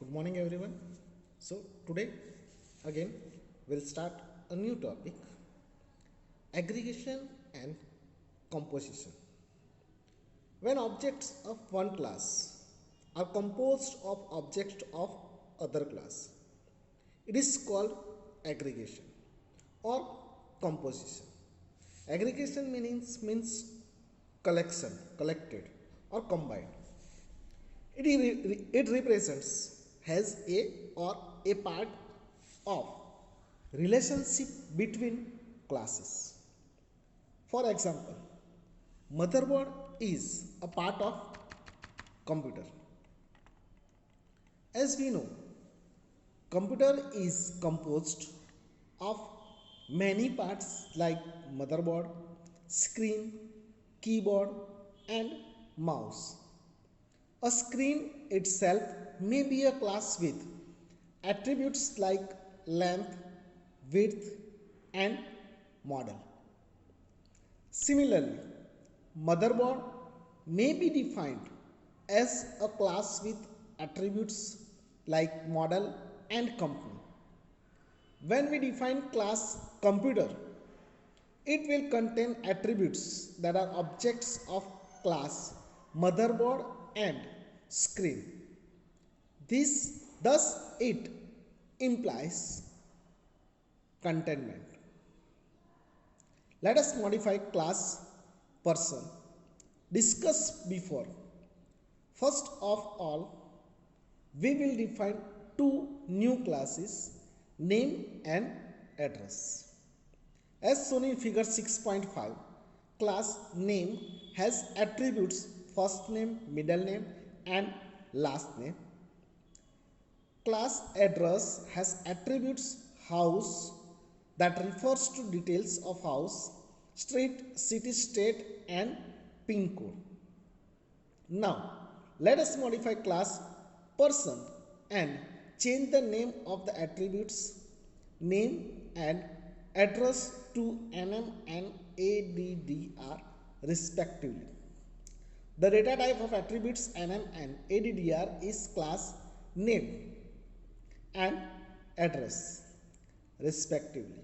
Good morning, everyone. So, today again we'll start a new topic, aggregation and composition. When objects of one class are composed of objects of other class, it is called aggregation or composition. Aggregation means collection, collected or combined. It represents has a or a part of relationship between classes. For example, motherboard is a part of computer. As we know, computer is composed of many parts like motherboard, screen, keyboard and mouse. A screen itself may be a class with attributes like length, width, and model. Similarly, motherboard may be defined as a class with attributes like model and company. When we define class computer, it will contain attributes that are objects of class motherboard and screen. Thus it implies containment. Let us modify class person discussed before. First of all, we will define two new classes, name and address. As shown in figure 6.5, class name has attributes first name, middle name and last name. Class address has attributes house that refers to details of house, street, city, state and pin code. Now, let us modify class person and change the name of the attributes name and address to NM and ADDR respectively. The data type of attributes NM and ADDR is class name and address respectively.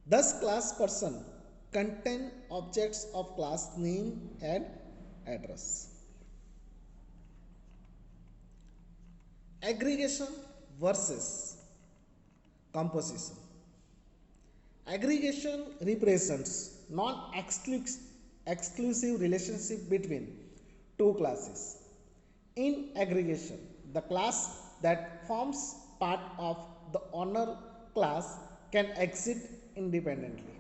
Thus, class person contain objects of class name and address. Aggregation versus composition. Aggregation represents non-exclusive relationship between two classes. In aggregation, the class that forms part of the owner class can exist independently.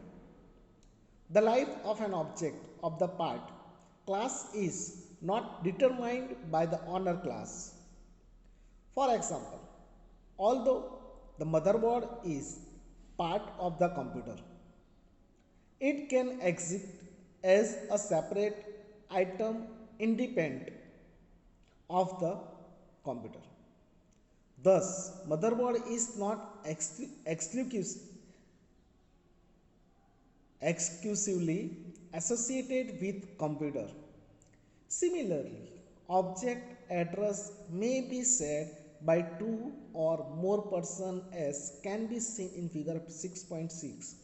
The life of an object of the part class is not determined by the owner class. For example, although the motherboard is part of the computer, it can exist as a separate item independent of the computer. Thus, motherboard is not exclusively associated with computer. Similarly, object address may be shared by two or more persons as can be seen in figure 6.6.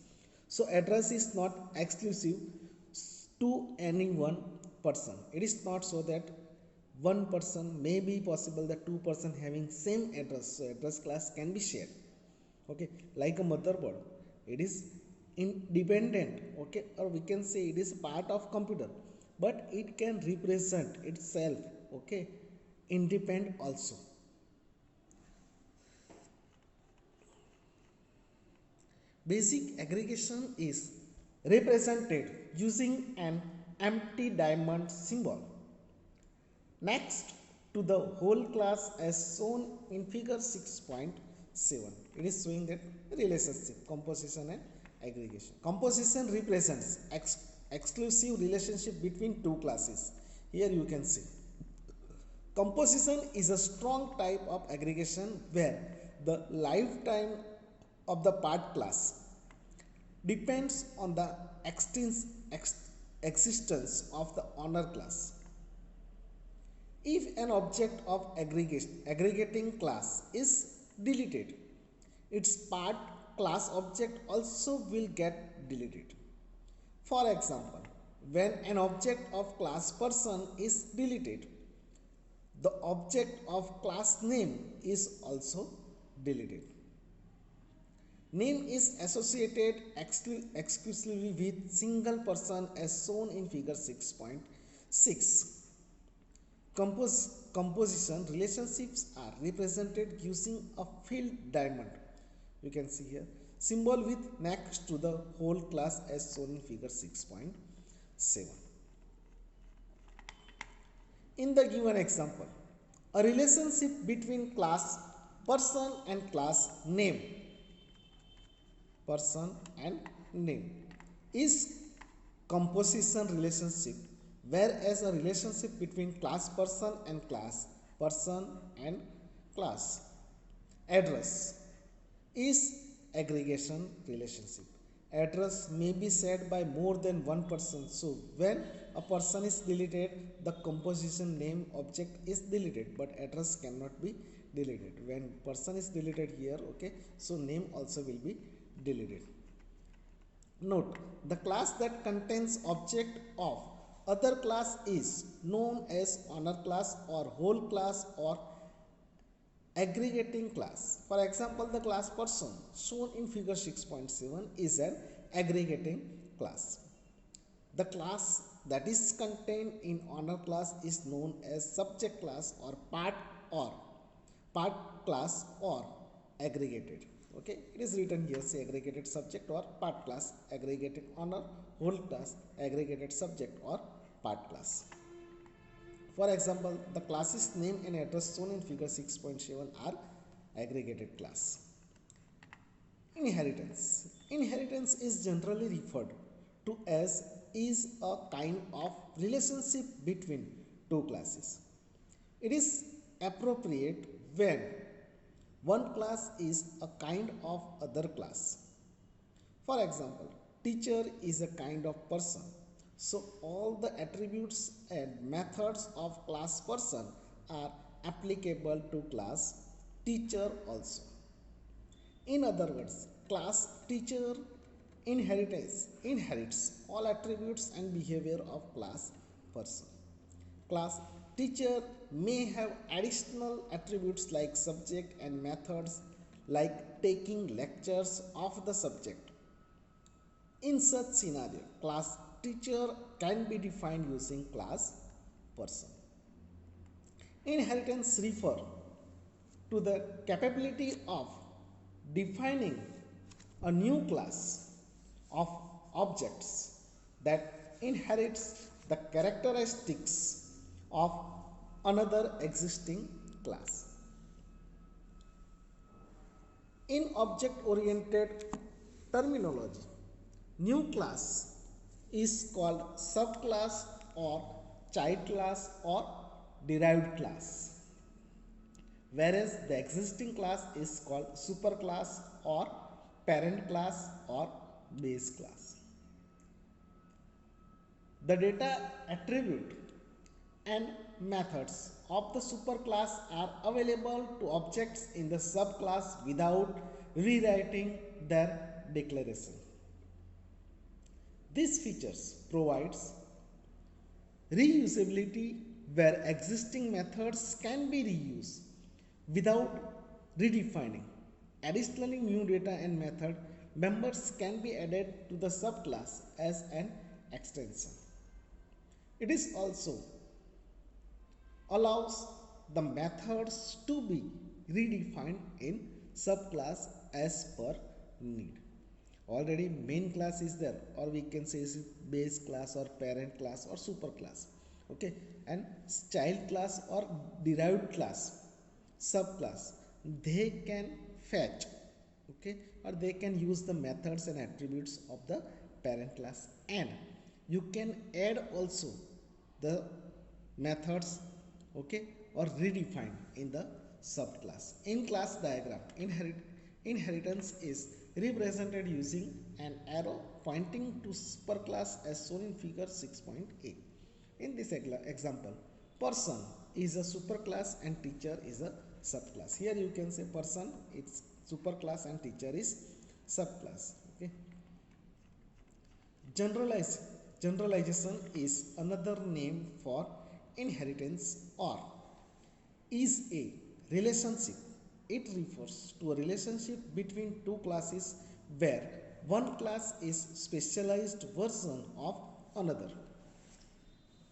So address is not exclusive to any one person. It is not so that one person may be possible that two person having same address. So address class can be shared. Okay, like a motherboard, it is independent. Okay, or we can say it is part of computer, but it can represent itself. Okay, independent also. Basic aggregation is represented using an empty diamond symbol. Next to the whole class as shown in figure 6.7. It is showing that relationship, composition and aggregation. Composition represents exclusive relationship between two classes. Here you can see. Composition is a strong type of aggregation where the lifetime of the part class depends on the existence of the owner class. If an object of aggregating class is deleted, its part class object also will get deleted. For example, when an object of class person is deleted, the object of class name is also deleted. Name is associated exclusively with single person as shown in figure 6.6. Composition relationships are represented using a filled diamond. You can see here symbol with next to the whole class as shown in figure 6.7. In the given example, a relationship between class person and class name is composition relationship, whereas a relationship between class person and class address is aggregation relationship. Address may be said by more than one person. So when a person is deleted, the composition name object is deleted, but address cannot be deleted. When person is deleted here, okay, so name also will be deleted. Note, the class that contains object of other class is known as honor class or whole class or aggregating class. For example, the class person shown in figure 6.7 is an aggregating class. The class that is contained in honor class is known as subject class or part class or aggregated. Okay, it is written here, say aggregated subject or part class, aggregated honor, whole class, aggregated subject or part class. For example, the classes name and address shown in figure 6.7 are aggregated class. Inheritance. Inheritance is generally referred to as is a kind of relationship between two classes. It is appropriate when one class is a kind of other class. For example, teacher is a kind of person. So all the attributes and methods of class person are applicable to class teacher also. In other words, class teacher inherits all attributes and behavior of class person. Class teacher may have additional attributes like subject and methods like taking lectures of the subject. In such scenario, class teacher can be defined using class person. Inheritance refer to the capability of defining a new class of objects that inherits the characteristics of another existing class. In object-oriented terminology, new class is called subclass or child class or derived class, whereas the existing class is called superclass or parent class or base class. The data attribute and methods of the superclass are available to objects in the subclass without rewriting their declaration. These features provides reusability where existing methods can be reused without redefining. Additionally, new data and method members can be added to the subclass as an extension. It is also allows the methods to be redefined in subclass as per need. Already main class is there, or we can say is base class or parent class or superclass. Okay, and child class or derived class, subclass, they can fetch, okay, or they can use the methods and attributes of the parent class, and you can add also the methods, okay, or redefine in the subclass. In class diagram, inheritance is represented using an arrow pointing to superclass as shown in figure 6.8. In this example, person is a superclass and teacher is a subclass. Here you can say person it's superclass and teacher is subclass. Okay. Generalize, Generalization is another name for inheritance or is a relationship. It refers to a relationship between two classes where one class is specialized version of another.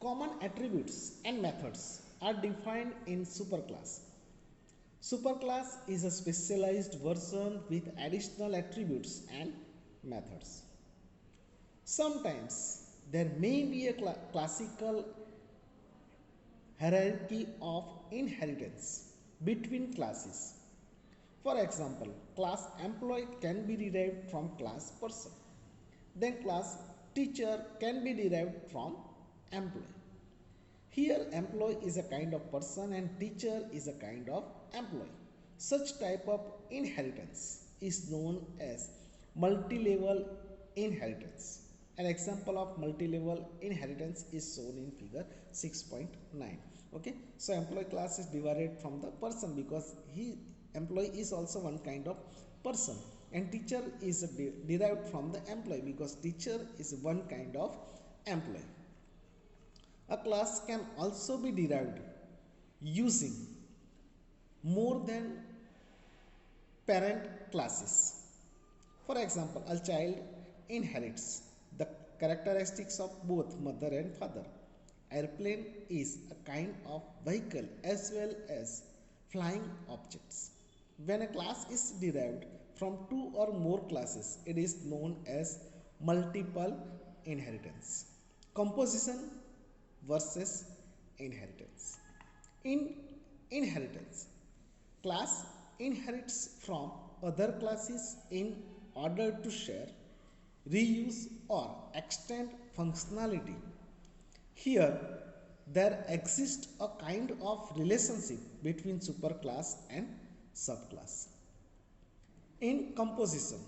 Common attributes and methods are defined in superclass. Superclass is a specialized version with additional attributes and methods. Sometimes there may be a classical hierarchy of inheritance between classes. For example, class employee can be derived from class person. Then class teacher can be derived from employee. Here employee is a kind of person and teacher is a kind of employee. Such type of inheritance is known as multi-level inheritance. An example of multi-level inheritance is shown in figure 6.9. Okay, so employee class is divided from the person because employee is also one kind of person, and teacher is derived from the employee because teacher is one kind of employee. A class can also be derived using more than parent classes. For example, a child inherits the characteristics of both mother and father. Airplane is a kind of vehicle as well as flying objects. When a class is derived from two or more classes, it is known as multiple inheritance. Composition versus inheritance. In inheritance, class inherits from other classes in order to share, reuse or extend functionality. Here, there exists a kind of relationship between superclass and subclass. In composition,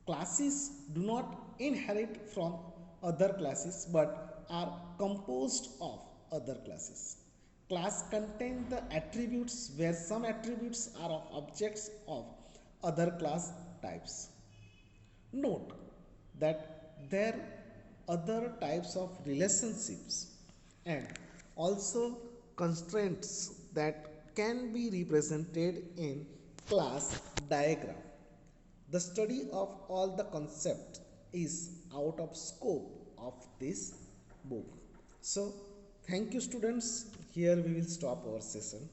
classes do not inherit from other classes but are composed of other classes. Class contain the attributes where some attributes are of objects of other class types. Note that there are other types of relationships and also constraints that can be represented in class diagram. The study of all the concept is out of scope of this book. So thank you students. Here we will stop our session.